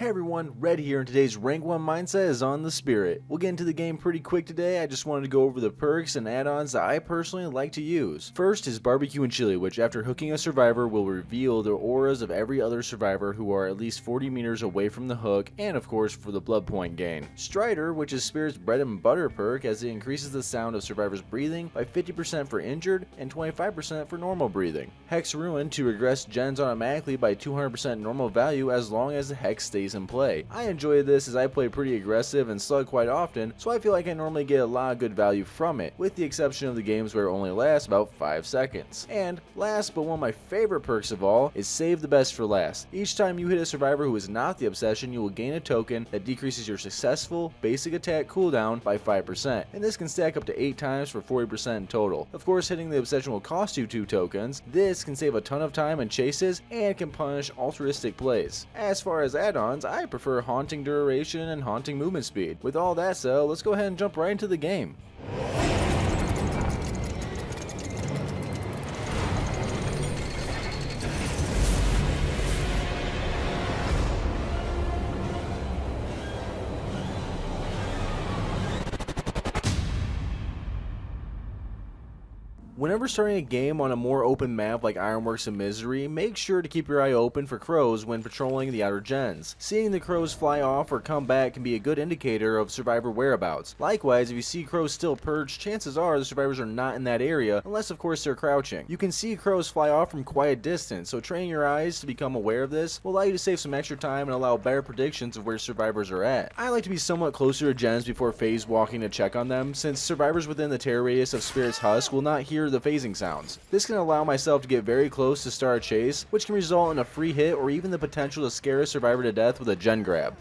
Hey everyone, Red here, and today's Rank 1 mindset is on the Spirit. We'll get into the game pretty quick today. I just wanted to go over the perks and add-ons that I personally like to use. First is Barbecue and Chili, which after hooking a survivor will reveal the auras of every other survivor who are at least 40 meters away from the hook, and of course for the blood point gain. Strider, which is Spirit's bread and butter perk, as it increases the sound of survivors breathing by 50% for injured and 25% for normal breathing. Hex Ruin to regress gens automatically by 200% normal value as long as the hex stays in play. I enjoy this as I play pretty aggressive and slug quite often, so I feel like I normally get a lot of good value from it, with the exception of the games where it only lasts about 5 seconds. And last but one of my favorite perks of all is Save the Best for Last. Each time you hit a survivor who is not the obsession, you will gain a token that decreases your successful basic attack cooldown by 5%, and this can stack up to 8 times for 40% in total. Of course, hitting the obsession will cost you 2 tokens. This can save a ton of time in chases and can punish altruistic plays. As far as add-ons, I prefer Haunting Duration and Haunting Movement Speed. With all that said, let's go ahead and jump right into the game. Whenever starting a game on a more open map like Ironworks and Misery, make sure to keep your eye open for crows when patrolling the outer gens. Seeing the crows fly off or come back can be a good indicator of survivor whereabouts. Likewise, if you see crows still perched, chances are the survivors are not in that area, unless of course they're crouching. You can see crows fly off from quite a distance, so training your eyes to become aware of this will allow you to save some extra time and allow better predictions of where survivors are at. I like to be somewhat closer to gens before phase walking to check on them, since survivors within the terror radius of Spirit's husk will not hear the phasing sounds. This can allow myself to get very close to start a chase, which can result in a free hit or even the potential to scare a survivor to death with a gen grab.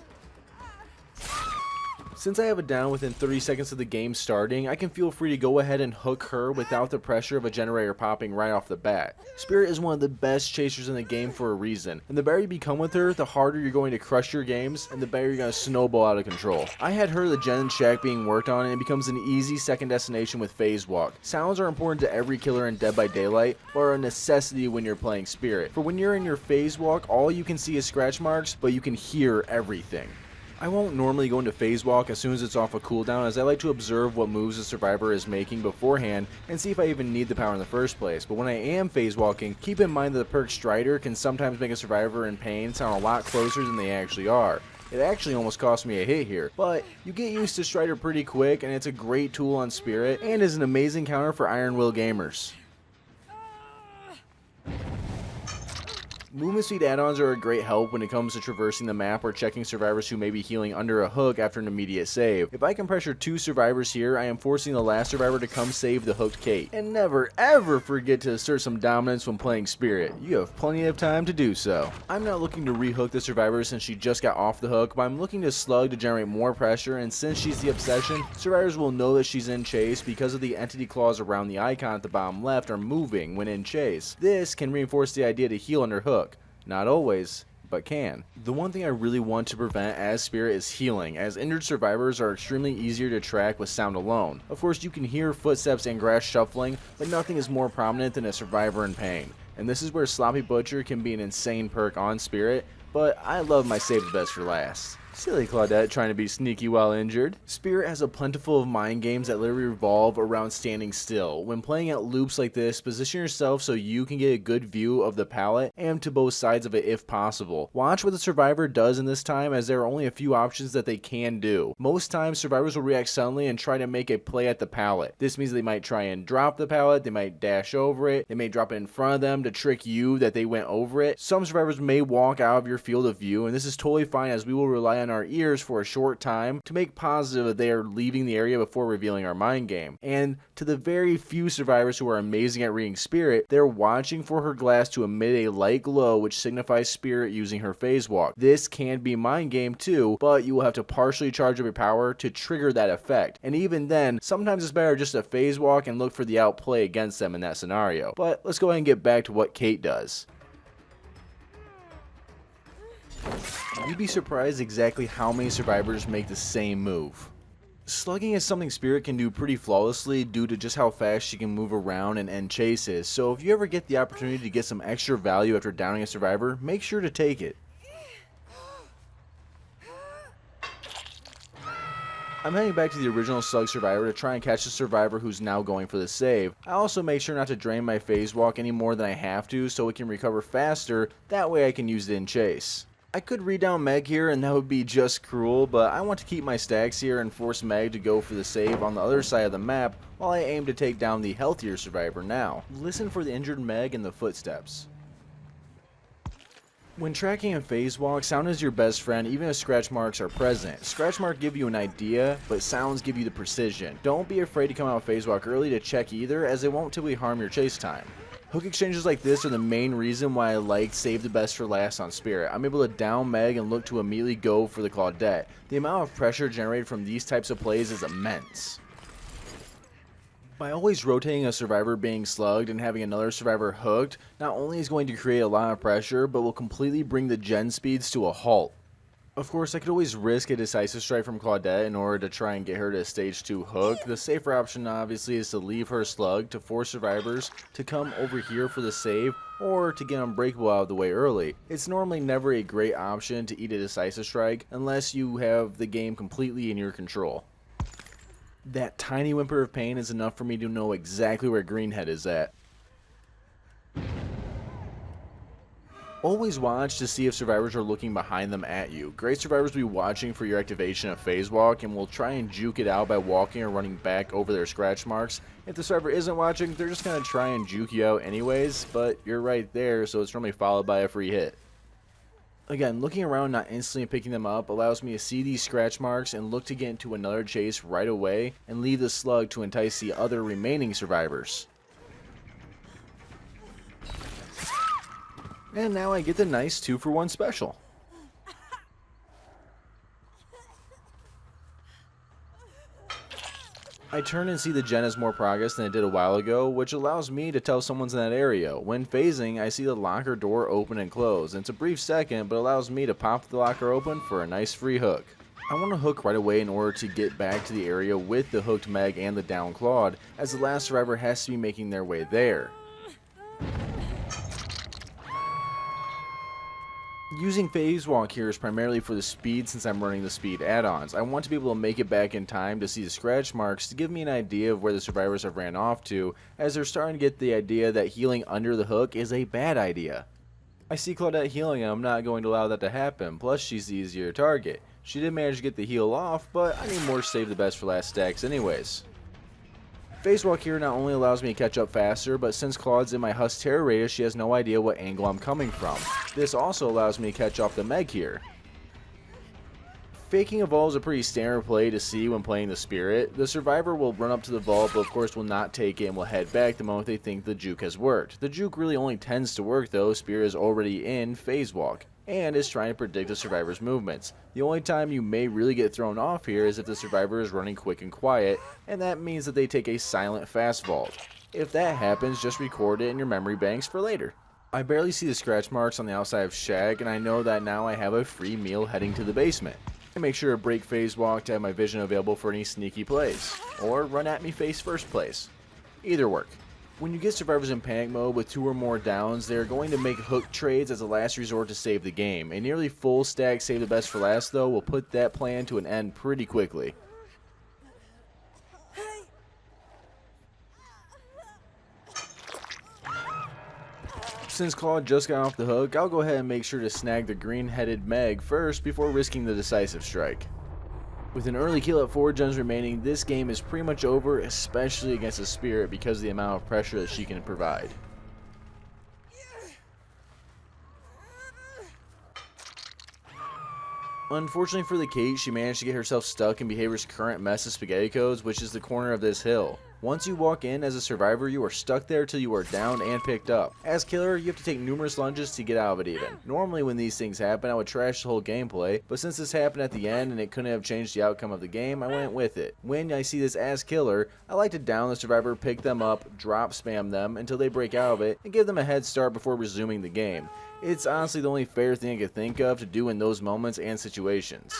Since I have a down within 30 seconds of the game starting, I can feel free to go ahead and hook her without the pressure of a generator popping right off the bat. Spirit is one of the best chasers in the game for a reason, and the better you become with her, the harder you're going to crush your games, and the better you're going to snowball out of control. I had her the gen shack being worked on, and it becomes an easy second destination with phase walk. Sounds are important to every killer in Dead by Daylight, but are a necessity when you're playing Spirit. For when you're in your phase walk, all you can see is scratch marks, but you can hear everything. I won't normally go into phase walk as soon as it's off a cooldown, as I like to observe what moves the survivor is making beforehand and see if I even need the power in the first place. But when I am phase walking, keep in mind that the perk Strider can sometimes make a survivor in pain sound a lot closer than they actually are. It actually almost cost me a hit here, but you get used to Strider pretty quick, and it's a great tool on Spirit and is an amazing counter for Iron Will gamers. Movement speed add-ons are a great help when it comes to traversing the map or checking survivors who may be healing under a hook after an immediate save. If I can pressure 2 survivors here, I am forcing the last survivor to come save the hooked Kate. And never ever forget to assert some dominance when playing Spirit. You have plenty of time to do so. I'm not looking to rehook the survivor since she just got off the hook, but I'm looking to slug to generate more pressure, and since she's the obsession, survivors will know that she's in chase because of the entity claws around the icon at the bottom left are moving when in chase. This can reinforce the idea to heal under hook. Not always, but can. The one thing I really want to prevent as Spirit is healing, as injured survivors are extremely easier to track with sound alone. Of course, you can hear footsteps and grass shuffling, but nothing is more prominent than a survivor in pain. And this is where Sloppy Butcher can be an insane perk on Spirit, but I love my Save the Best for last. Silly Claudette trying to be sneaky while injured. Spirit has a plentiful of mind games that literally revolve around standing still. When playing at loops like this, position yourself so you can get a good view of the palette and to both sides of it if possible. Watch what the survivor does in this time, as there are only a few options that they can do. Most times survivors will react suddenly and try to make a play at the palette. This means they might try and drop the palette, they might dash over it, they may drop it in front of them to trick you that they went over it. Some survivors may walk out of your field of view, and this is totally fine, as we will rely on our ears for a short time to make positive that they are leaving the area before revealing our mind game. And to the very few survivors who are amazing at reading Spirit, they're watching for her glass to emit a light glow which signifies Spirit using her phase walk. This can be mind game too, but you will have to partially charge up your power to trigger that effect. And even then, sometimes it's better just to phase walk and look for the outplay against them in that scenario. But let's go ahead and get back to what Kate does. You'd be surprised exactly how many survivors make the same move. Slugging is something Spirit can do pretty flawlessly due to just how fast she can move around and end chases, so if you ever get the opportunity to get some extra value after downing a survivor, make sure to take it. I'm heading back to the original Slug Survivor to try and catch the survivor who's now going for the save. I also make sure not to drain my phase walk any more than I have to so it can recover faster, that way I can use it in chase. I could read down Meg here and that would be just cruel, but I want to keep my stacks here and force Meg to go for the save on the other side of the map while I aim to take down the healthier survivor now. Listen for the injured Meg and the footsteps. When tracking a phase walk, sound is your best friend even if scratch marks are present. Scratch marks give you an idea, but sounds give you the precision. Don't be afraid to come out of phase walk early to check either, as it won't typically harm your chase time. Hook exchanges like this are the main reason why I like save the best for last on Spirit. I'm able to down Meg and look to immediately go for the Claudette. The amount of pressure generated from these types of plays is immense. By always rotating a survivor being slugged and having another survivor hooked, not only is going to create a lot of pressure, but will completely bring the gen speeds to a halt. Of course, I could always risk a decisive strike from Claudette in order to try and get her to stage 2 hook. The safer option obviously is to leave her slugged to force survivors to come over here for the save or to get Unbreakable out of the way early. It's normally never a great option to eat a decisive strike unless you have the game completely in your control. That tiny whimper of pain is enough for me to know exactly where Greenhead is at. Always watch to see if survivors are looking behind them at you. Great survivors will be watching for your activation of phase walk and will try and juke it out by walking or running back over their scratch marks. If the survivor isn't watching, they're just going to try and juke you out anyways, but you're right there, so it's normally followed by a free hit. Again, looking around not instantly picking them up allows me to see these scratch marks and look to get into another chase right away and leave the slug to entice the other remaining survivors. And now I get the nice 2-for-1 special. I turn and see the gen has more progress than it did a while ago, which allows me to tell someone's in that area. When phasing, I see the locker door open and close. It's a brief second, but allows me to pop the locker open for a nice free hook. I want to hook right away in order to get back to the area with the hooked Meg and the down Claude, as the last survivor has to be making their way there. Using phase walk here is primarily for the speed since I'm running the speed add-ons. I want to be able to make it back in time to see the scratch marks to give me an idea of where the survivors have ran off to, as they're starting to get the idea that healing under the hook is a bad idea. I see Claudette healing and I'm not going to allow that to happen, plus she's the easier target. She did manage to get the heal off, but I need more save the best for last stacks anyways. Phase walk here not only allows me to catch up faster, but since Claude's in my Husk terror radius, she has no idea what angle I'm coming from. This also allows me to catch off the Meg here. Faking a vault is a pretty standard play to see when playing the Spirit. The survivor will run up to the vault, but of course will not take it and will head back the moment they think the juke has worked. The juke really only tends to work though Spirit is already in phase walk and is trying to predict the survivor's movements. The only time you may really get thrown off here is if the survivor is running quick and quiet, and that means that they take a silent fast vault. If that happens, just record it in your memory banks for later. I barely see the scratch marks on the outside of Shag, and I know that now I have a free meal heading to the basement. I make sure to break phase walk to have my vision available for any sneaky plays, or run at me face first plays. Either work. When you get survivors in panic mode with 2 or more downs, they are going to make hook trades as a last resort to save the game. A nearly full stack save the best for last though will put that plan to an end pretty quickly. Since Claude just got off the hook, I'll go ahead and make sure to snag the green-headed Meg first before risking the decisive strike. With an early kill at 4 gens remaining, this game is pretty much over, especially against a Spirit because of the amount of pressure that she can provide. Unfortunately for the Kate, she managed to get herself stuck in Behavior's current mess of spaghetti codes, which is the corner of this hill. Once you walk in as a survivor, you are stuck there till you are downed and picked up. As killer, you have to take numerous lunges to get out of it even. Normally when these things happen, I would trash the whole gameplay, but since this happened at the end and it couldn't have changed the outcome of the game, I went with it. When I see this as killer, I like to down the survivor, pick them up, drop spam them until they break out of it, and give them a head start before resuming the game. It's honestly the only fair thing I could think of to do in those moments and situations.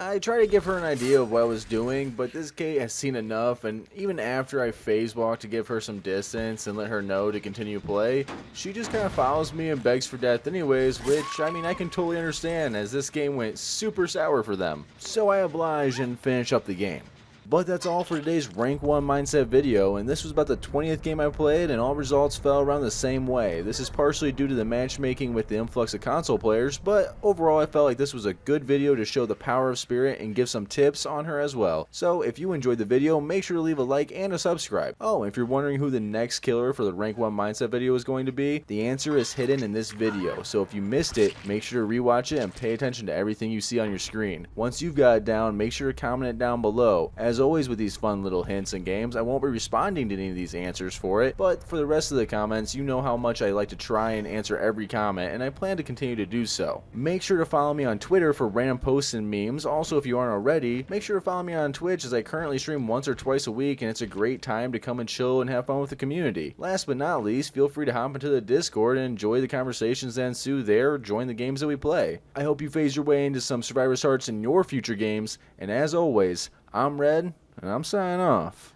I tried to give her an idea of what I was doing, but this Kate has seen enough, and even after I phase walk to give her some distance and let her know to continue play, she just kind of follows me and begs for death anyways, which, I mean, I can totally understand as this game went super sour for them. So I oblige and finish up the game. But that's all for today's Rank 1 Mindset video, and this was about the 20th game I played, and all results fell around the same way. This is partially due to the matchmaking with the influx of console players, but overall I felt like this was a good video to show the power of Spirit and give some tips on her as well. So if you enjoyed the video, make sure to leave a like and a subscribe. Oh, and if you're wondering who the next killer for the Rank 1 Mindset video is going to be, the answer is hidden in this video, so if you missed it, make sure to rewatch it and pay attention to everything you see on your screen. Once you've got it down, make sure to comment it down below. As always with these fun little hints and games, I won't be responding to any of these answers for it, but for the rest of the comments, you know how much I like to try and answer every comment, and I plan to continue to do so. Make sure to follow me on Twitter for random posts and memes. Also, if you aren't already, make sure to follow me on Twitch as I currently stream once or twice a week, and it's a great time to come and chill and have fun with the community. Last but not least, feel free to hop into the Discord and enjoy the conversations that ensue there, or join the games that we play. I hope you phase your way into some Survivor's Hearts in your future games, and as always, I'm Red, and I'm signing off.